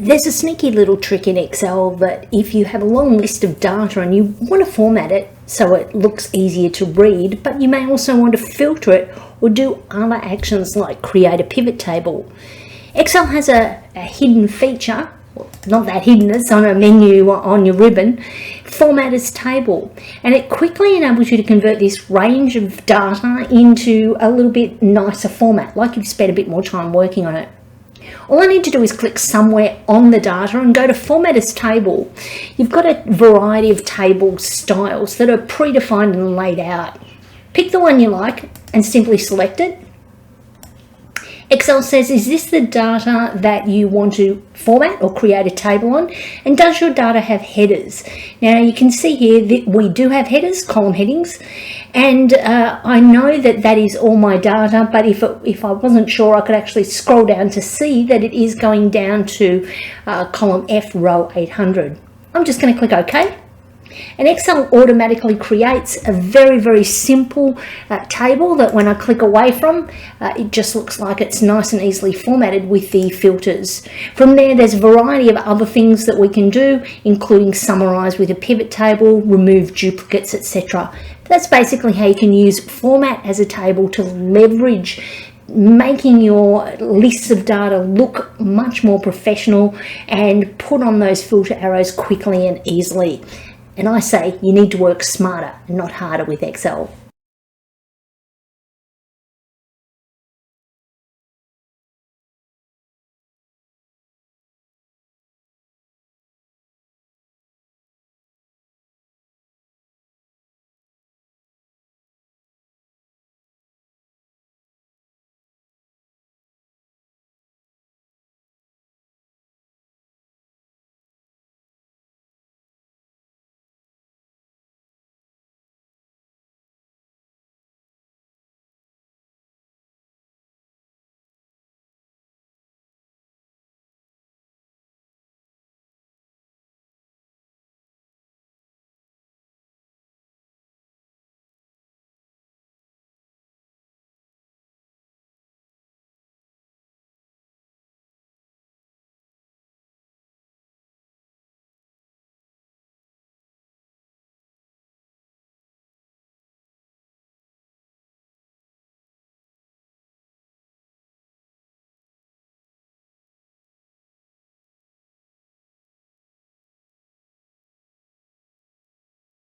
There's a sneaky little trick in Excel that if you have a long list of data and you want to format it so it looks easier to read, but you may also want to filter it or do other actions like create a pivot table. Excel has a hidden feature, well, not that hidden, it's on a menu on your ribbon, format as table, and it quickly enables you to convert this range of data into a little bit nicer format, like you've spent a bit more time working on it. All I need to do is click somewhere on the data and go to Format as Table. You've got a variety of table styles that are predefined and laid out. Pick the one you like and simply select it. Excel says, is this the data that you want to format or create a table on? And does your data have headers? Now you can see here that we do have headers, column headings, and I know that that is all my data, but if I wasn't sure, I could actually scroll down to see that it is going down to column F, row 800. I'm just going to click OK. And Excel automatically creates a very, very simple table that when I click away from, it just looks like it's nice and easily formatted with the filters. From there, there's a variety of other things that we can do, including summarize with a pivot table, remove duplicates, etc. That's basically how you can use format as a table to leverage making your lists of data look much more professional and put on those filter arrows quickly and easily. And I say you need to work smarter, not harder with Excel.